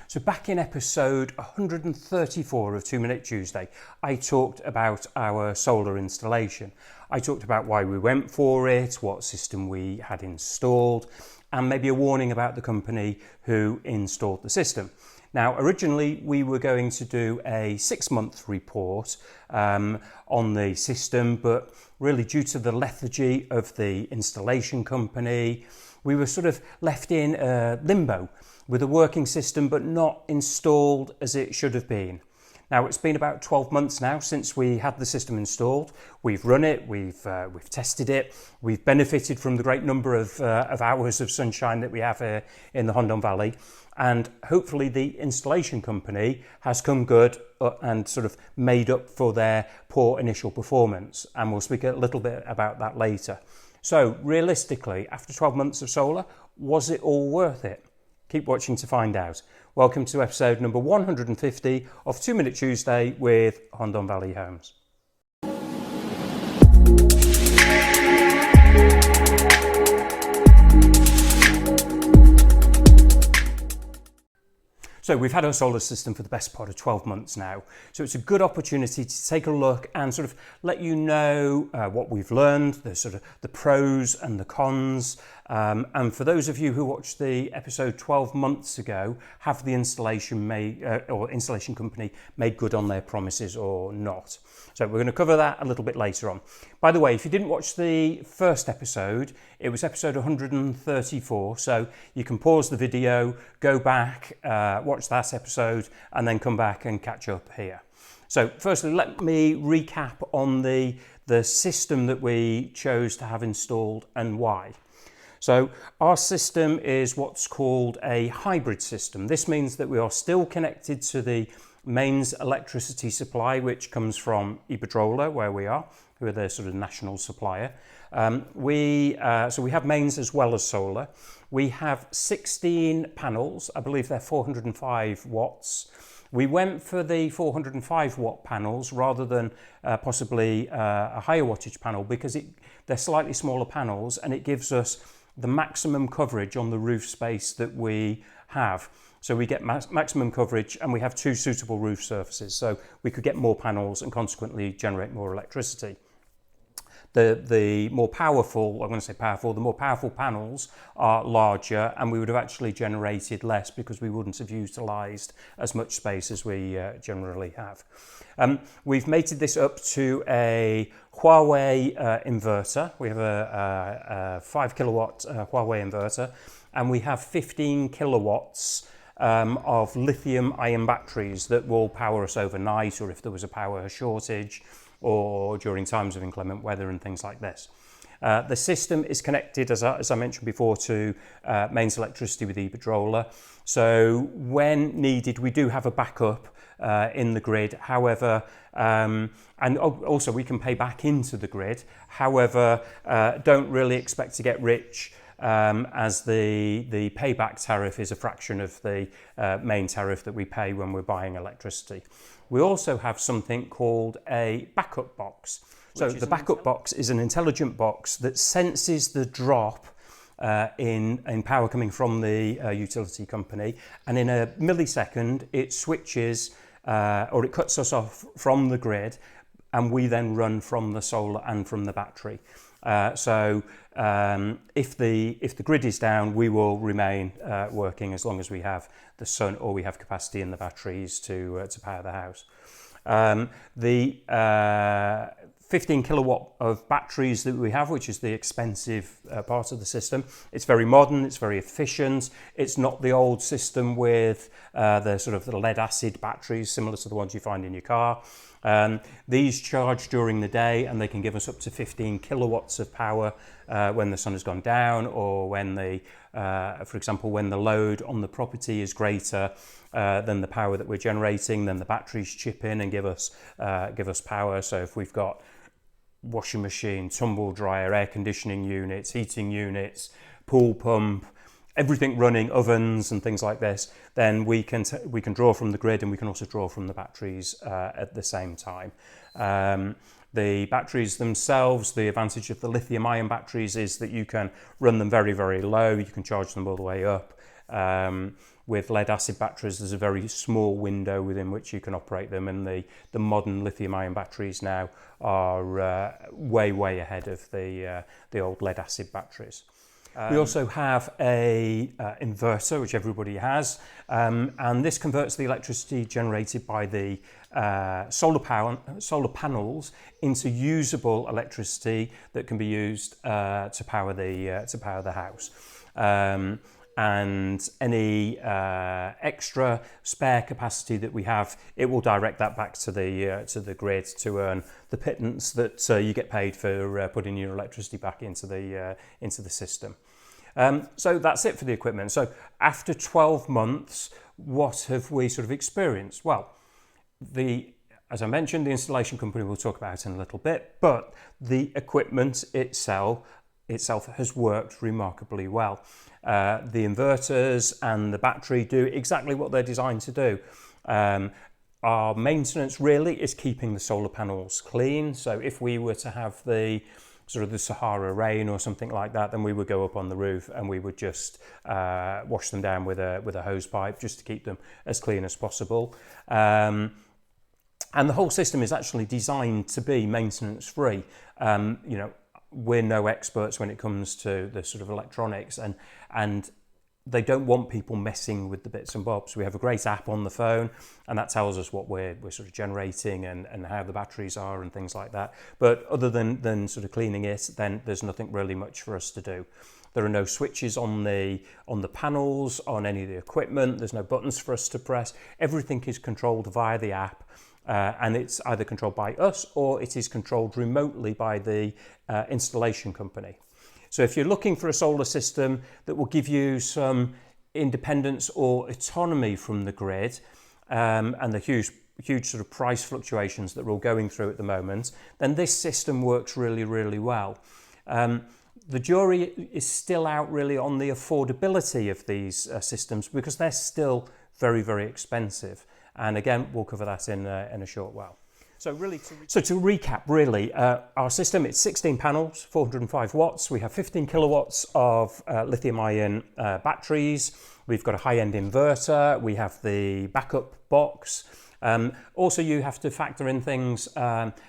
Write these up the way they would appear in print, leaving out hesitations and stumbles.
So back in episode 134 of 2 Minute Tuesday, I talked about our solar installation. I talked about why we went for it, what system we had installed, and maybe a warning about the company who installed the system. Now, originally we were going to do a 6-month report on the system, but really due to the lethargy of the installation company, we were sort of left in limbo with a working system but not installed as it should have been. Now, it's been about 12 months now since we had the system installed. We've run it, we've tested it, we've benefited from the great number of hours of sunshine that we have here in the Hundon Valley, and hopefully the installation company has come good and sort of made up for their poor initial performance, and we'll speak a little bit about that later. So realistically, after 12 months of solar, was it all worth it? Keep watching to find out. Welcome to episode number 150 of 2 Minute Tuesday with Hundon Valley Homes. So we've had our solar system for the best part of 12 months now. So it's a good opportunity to take a look and sort of let you know what we've learned, the pros and the cons. And for those of you who watched the episode 12 months ago, have the installation company made good on their promises or not? So we're going to cover that a little bit later on. By the way, if you didn't watch the first episode, it was episode 134. So you can pause the video, go back, watch that episode, and then come back and catch up here. So firstly, let me recap on the system that we chose to have installed and why. So our system is what's called a hybrid system. This means that we are still connected to the mains electricity supply, which comes from Iberdrola, where we are, who are their sort of national supplier. So we have mains as well as solar. We have 16 panels. I believe they're 405 watts. We went for the 405 watt panels rather than possibly a higher wattage panel because they're slightly smaller panels and it gives us the maximum coverage on the roof space that we have. So we get maximum coverage and we have 2 suitable roof surfaces. So we could get more panels and consequently generate more electricity. The more powerful, the more powerful panels are larger and we would have actually generated less because we wouldn't have utilised as much space as we generally have. We've mated this up to a Huawei inverter. We have a 5 kilowatt Huawei inverter and we have 15 kilowatts of lithium-ion batteries that will power us overnight or if there was a power shortage or during times of inclement weather and things like this. The system is connected, as I mentioned before, to mains electricity with Iberdrola. So when needed, we do have a backup in the grid. However, and also we can pay back into the grid. However, don't really expect to get rich as the payback tariff is a fraction of the main tariff that we pay when we're buying electricity. We also have something called a backup box. So the backup box is an intelligent box that senses the drop in power coming from the utility company, and in a millisecond it switches or it cuts us off from the grid, and we then run from the solar and from the battery. So if the grid is down, we will remain working as long as we have the sun or we have capacity in the batteries to power the house. The 15 kilowatt of batteries that we have, which is the expensive part of the system, it's very modern, it's very efficient. It's not the old system with the lead acid batteries similar to the ones you find in your car. These charge during the day and they can give us up to 15 kilowatts of power when the sun has gone down or when for example, when the load on the property is greater than the power that we're generating, then the batteries chip in and give us power. So if we've got washing machine, tumble dryer, air conditioning units, heating units, pool pump, everything running, ovens and things like this, then we can draw from the grid and we can also draw from the batteries at the same time. The batteries themselves, the advantage of the lithium-ion batteries is that you can run them very, very low. You can charge them all the way up. with lead acid batteries, there's a very small window within which you can operate them, and the modern lithium-ion batteries now are way ahead of the old lead acid batteries. We also have a inverter, which everybody has, and this converts the electricity generated by the solar panels into usable electricity that can be used to power the house. And any extra spare capacity that we have, it will direct that back to the grid to earn the pittance that you get paid for putting your electricity back into the system. So that's it for the equipment. So after 12 months, what have we sort of experienced? Well, as I mentioned, the installation company we'll talk about in a little bit, but the equipment itself has worked remarkably well. The inverters and the battery do exactly what they're designed to do. Our maintenance really is keeping the solar panels clean. So if we were to have the Sahara rain or something like that, then we would go up on the roof and we would just wash them down with a hose pipe just to keep them as clean as possible. And the whole system is actually designed to be maintenance free. We're no experts when it comes to the sort of electronics, and they don't want people messing with the bits and bobs. We have a great app on the phone, and that tells us what we're sort of generating and how the batteries are and things like that. But other than sort of cleaning it, then there's nothing really much for us to do. There are no switches on the panels, on any of the equipment. There's no buttons for us to press. Everything is controlled via the app. And it's either controlled by us or it is controlled remotely by the installation company. So if you're looking for a solar system that will give you some independence or autonomy from the grid, and the huge sort of price fluctuations that we're all going through at the moment, then this system works really well. The jury is still out really on the affordability of these systems because they're still very expensive. And again, we'll cover that in a short while. So to recap, really, our system, it's 16 panels, 405 watts. We have 15 kilowatts of lithium-ion batteries. We've got a high-end inverter. We have the backup box. Also, you have to factor in things,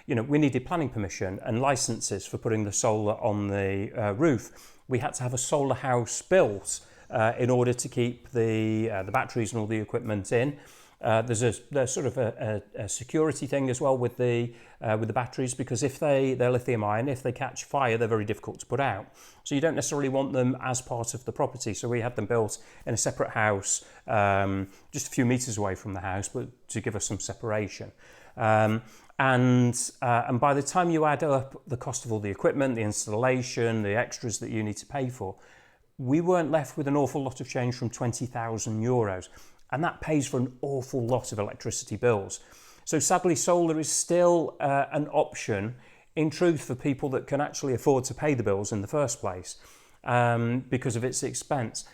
we needed planning permission and licenses for putting the solar on the roof. We had to have a solar house built in order to keep the batteries and all the equipment in. There's sort of a security thing as well with the batteries, because if they're lithium ion, if they catch fire, they're very difficult to put out. So you don't necessarily want them as part of the property. So we had them built in a separate house, just a few meters away from the house, but to give us some separation. And by the time you add up the cost of all the equipment, the installation, the extras that you need to pay for, we weren't left with an awful lot of change from 20,000 euros. And that pays for an awful lot of electricity bills. So sadly, solar is still an option, in truth, for people that can actually afford to pay the bills in the first place because of its expense.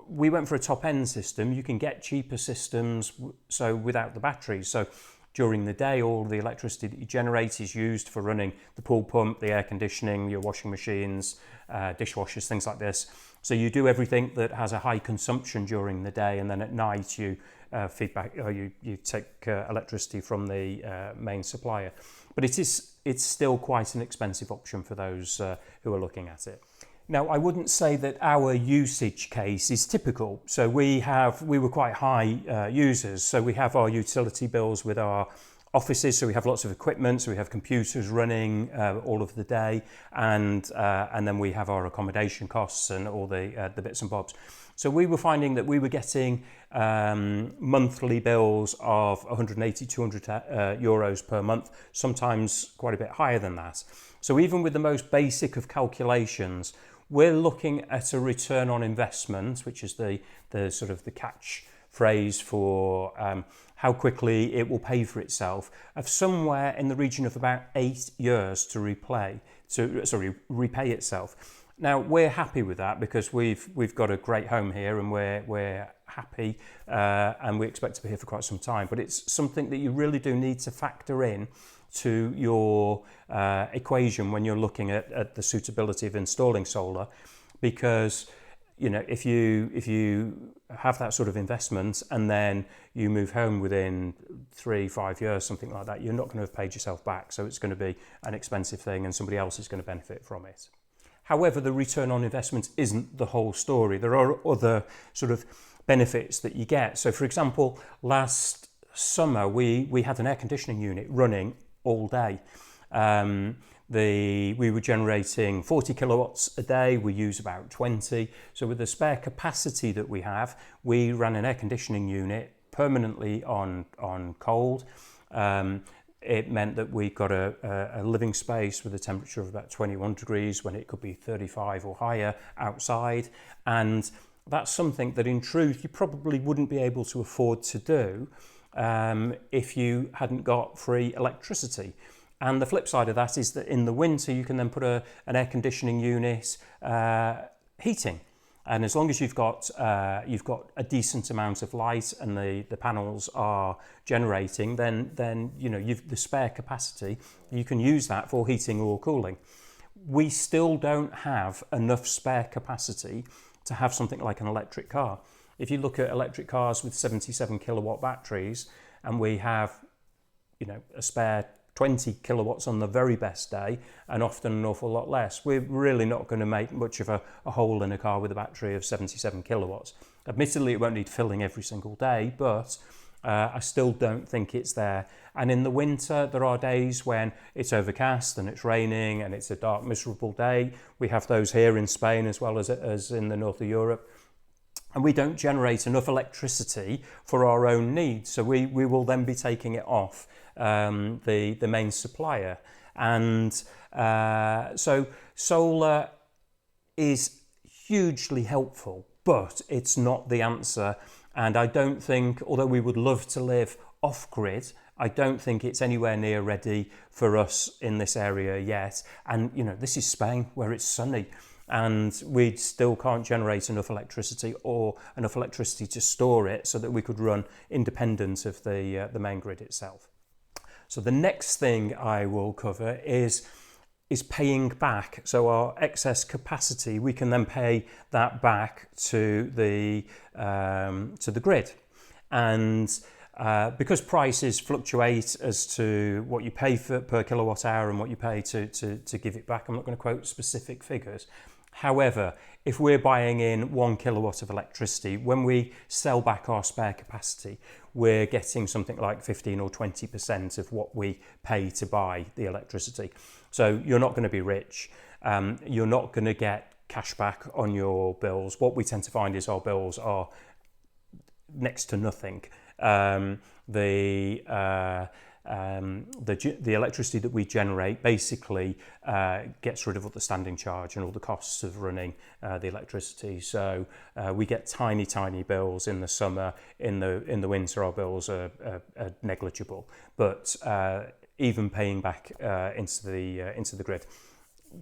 We went for a top-end system. You can get cheaper systems without the batteries. So during the day, all the electricity that you generate is used for running the pool pump, the air conditioning, your washing machines, dishwashers, things like this. So you do everything that has a high consumption during the day, and then at night you you take electricity from the main supplier. But it's still quite an expensive option for those who are looking at it. Now, I wouldn't say that our usage case is typical. So we were quite high users. So we have our utility bills with our offices, so we have lots of equipment, so we have computers running all of the day, and then we have our accommodation costs and all the bits and bobs. So we were finding that we were getting monthly bills of 180, 200 euros per month, sometimes quite a bit higher than that. So even with the most basic of calculations, we're looking at a return on investment, which is the sort of the catch phrase for how quickly it will pay for itself, of somewhere in the region of about 8 years to repay itself. Now, we're happy with that because we've got a great home here, and we're happy, and we expect to be here for quite some time. But it's something that you really do need to factor in to your equation when you're looking at the suitability of installing solar, because if you have that sort of investment and then you move home within 3-5 years, something like that, you're not going to have paid yourself back. So it's going to be an expensive thing and somebody else is going to benefit from it. However, the return on investment isn't the whole story. There are other sort of benefits that you get. So for example, last summer we had an air conditioning unit running all day. We were generating 40 kilowatts a day, we use about 20. So with the spare capacity that we have, we ran an air conditioning unit permanently on cold. It meant that we got a living space with a temperature of about 21 degrees when it could be 35 or higher outside. And that's something that in truth you probably wouldn't be able to afford to do if you hadn't got free electricity. And the flip side of that is that in the winter you can then put an air conditioning unit heating, and as long as you've got a decent amount of light and the panels are generating, then you've the spare capacity, you can use that for heating or cooling. We still don't have enough spare capacity to have something like an electric car. If you look at electric cars with 77 kilowatt batteries, and we have a spare 20 kilowatts on the very best day, and often an awful lot less, we're really not going to make much of a hole in a car with a battery of 77 kilowatts. Admittedly, it won't need filling every single day, but I still don't think it's there. And in the winter, there are days when it's overcast and it's raining and it's a dark, miserable day. We have those here in Spain as well as in the north of Europe. And we don't generate enough electricity for our own needs. So we will then be taking it off the main supplier. And so solar is hugely helpful, but it's not the answer. And I don't think, although we would love to live off-grid, I don't think it's anywhere near ready for us in this area yet. And this is Spain, where it's sunny, and we still can't generate enough electricity or enough electricity to store it so that we could run independent of the main grid itself. So the next thing I will cover is paying back. So our excess capacity, we can then pay that back to the grid. And because prices fluctuate as to what you pay per kilowatt hour and what you pay to give it back, I'm not going to quote specific figures. However, if we're buying in 1 kilowatt of electricity, when we sell back our spare capacity, we're getting something like 15 or 20% of what we pay to buy the electricity. So you're not going to be rich. You're not going to get cash back on your bills. What we tend to find is our bills are next to nothing. The electricity that we generate basically gets rid of all the standing charge and all the costs of running the electricity. So we get tiny bills in the summer. In the winter, our bills are negligible. But even paying back into the grid,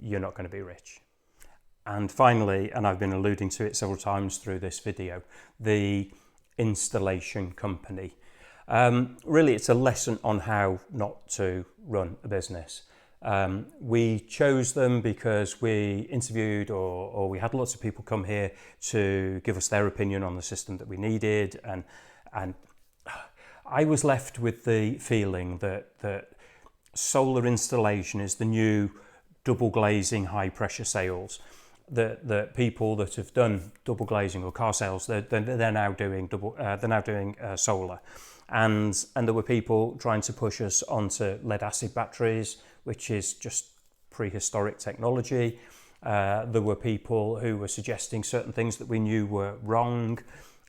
you're not going to be rich. And finally, and I've been alluding to it several times through this video, the installation company. Really, it's a lesson on how not to run a business. We chose them because we interviewed or we had lots of people come here to give us their opinion on the system that we needed. And I was left with the feeling that solar installation is the new double glazing high pressure sales. The people that have done double glazing or car sales, they're now doing solar. And there were people trying to push us onto lead acid batteries, which is just prehistoric technology. There were people who were suggesting certain things that we knew were wrong,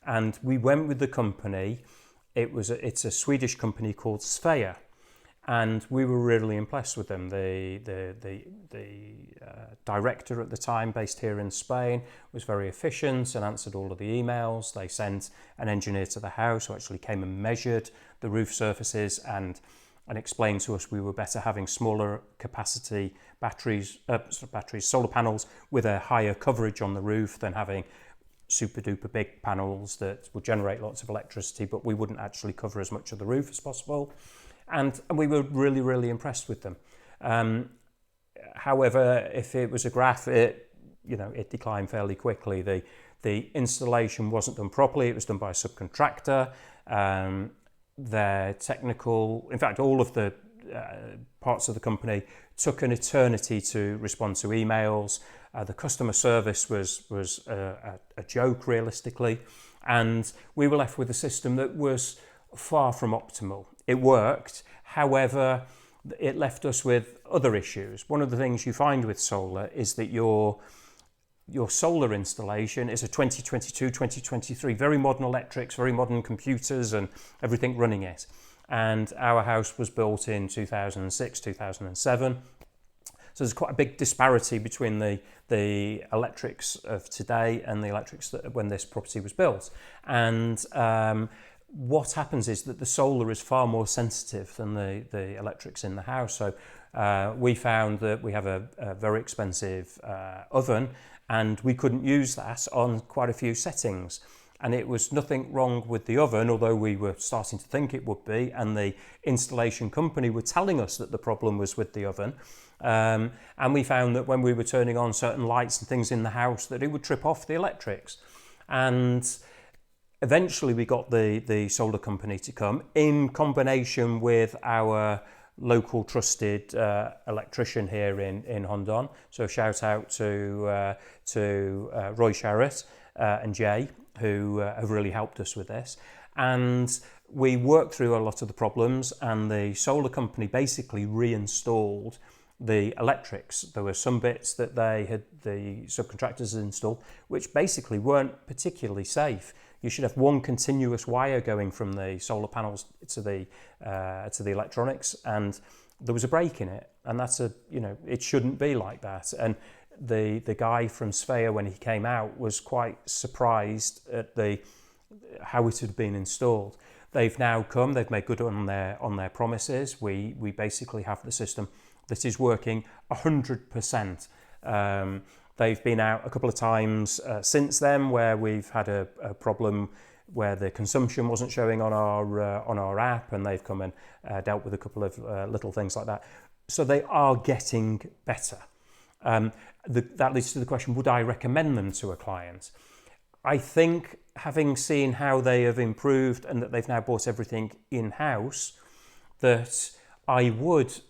and we went with the company. It's a Swedish company called Svea, and we were really impressed with them. The director at the time, based here in Spain, was very efficient and answered all of the emails. They sent an engineer to the house who actually came and measured the roof surfaces and explained to us we were better having smaller capacity solar panels with a higher coverage on the roof than having super duper big panels that would generate lots of electricity, but we wouldn't actually cover as much of the roof as possible. And we were really, really impressed with them. However, if it was a graph, it declined fairly quickly. The installation wasn't done properly. It was done by a subcontractor. Their technical, in fact, all of the parts of the company took an eternity to respond to emails. The customer service was a joke, realistically, and we were left with a system that was far from optimal. It worked, however, it left us with other issues. One of the things you find with solar is that your solar installation is a 2022, 2023, very modern electrics, very modern computers and everything running it. And our house was built in 2006, 2007. So there's quite a big disparity between the electrics of today and the electrics that when this property was built. And what happens is that the solar is far more sensitive than the electrics in the house. So we found that we have a very expensive oven, and we couldn't use that on quite a few settings. And it was nothing wrong with the oven, although we were starting to think it would be, and the installation company were telling us that the problem was with the oven. And we found that when we were turning on certain lights and things in the house, that it would trip off the electrics. And eventually we got the solar company to come, in combination with our local trusted electrician here in Hondon. So shout out to Roy Sharrett and Jay, who have really helped us with this. And we worked through a lot of the problems, and the solar company basically reinstalled the electrics. There were some bits that the subcontractors had installed, which basically weren't particularly safe. You should have one continuous wire going from the solar panels to the electronics, and there was a break in it, and it shouldn't be like that. And the guy from Svea, when he came out, was quite surprised at how it had been installed. They've now come, they've made good on their promises. We basically have the system that is working 100%. They've been out a couple of times since then, where we've had a problem where the consumption wasn't showing on our app, and they've come and dealt with a couple of little things like that. So they are getting better. That leads to the question, would I recommend them to a client? I think, having seen how they have improved and that they've now bought everything in-house, that I would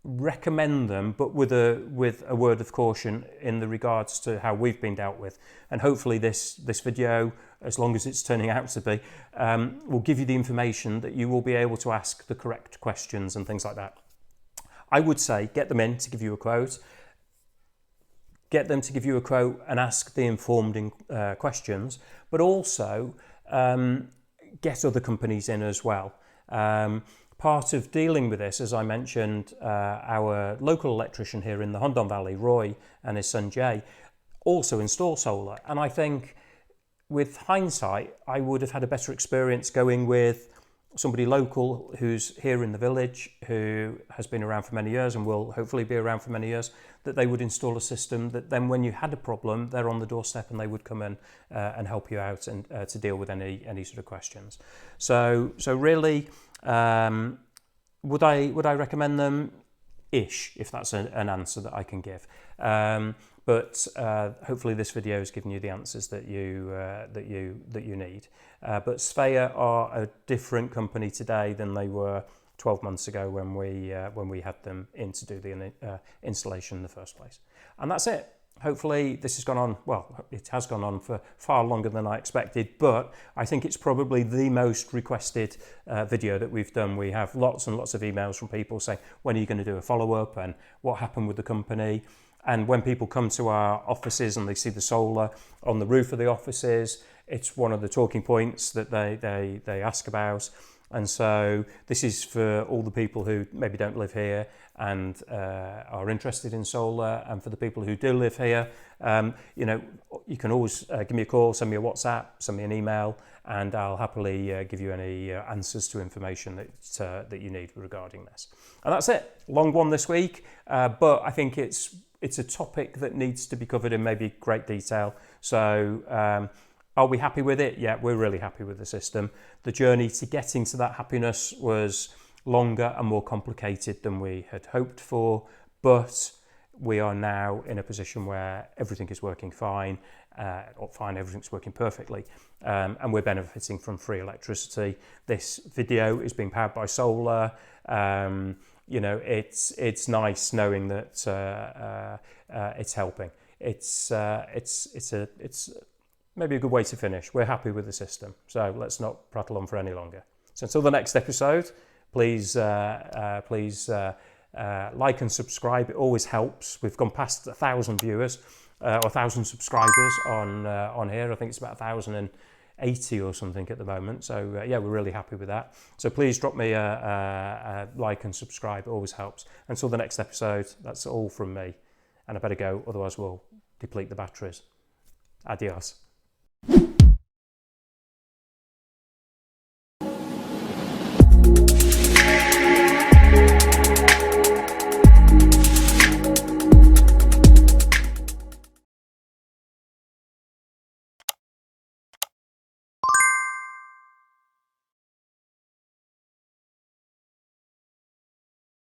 recommend them, but with a word of caution in the regards to how we've been dealt with. And hopefully this video, as long as it's turning out to be, will give you the information that you will be able to ask the correct questions and things like that. I would say get them in to give you a quote. Get them to give you a quote and ask the informed questions, but also get other companies in as well. Part of dealing with this, as I mentioned, our local electrician here in the Hondon Valley, Roy, and his son Jay, also install solar. And I think with hindsight, I would have had a better experience going with somebody local who's here in the village, who has been around for many years and will hopefully be around for many years, that they would install a system that then when you had a problem, they're on the doorstep and they would come in and help you out and to deal with any sort of questions. So really, would I recommend them? Ish, if that's an answer that I can give. But hopefully this video has given you the answers that you need. But Svea are a different company today than they were 12 months ago when we had them in to do the installation in the first place. And that's it. Hopefully this has gone on, well, it has gone on for far longer than I expected, but I think it's probably the most requested video that we've done. We have lots and lots of emails from people saying, when are you going to do a follow-up and what happened with the company? And when people come to our offices and they see the solar on the roof of the offices, it's one of the talking points that they ask about. And so this is for all the people who maybe don't live here and are interested in solar, and for the people who do live here, you can always give me a call, send me a WhatsApp, send me an email, and I'll happily give you any answers to information that you need regarding this. And that's it. Long one this week, but I think it's a topic that needs to be covered in maybe great detail. So are we happy with it? Yeah, we're really happy with the system. The journey to getting to that happiness was longer and more complicated than we had hoped for, but we are now in a position where everything is working fine, everything's working perfectly, and we're benefiting from free electricity. This video is being powered by solar. You know, it's nice knowing that it's helping. It's maybe a good way to finish. We're happy with the system, so let's not prattle on for any longer. So until the next episode, please like and subscribe. It always helps. We've gone past 1,000 viewers or 1,000 subscribers on here. I think it's about 1,080 or something at the moment. So yeah, we're really happy with that. So please drop me a like and subscribe. It always helps. Until the next episode, that's all from me. And I better go, otherwise we'll deplete the batteries. Adios.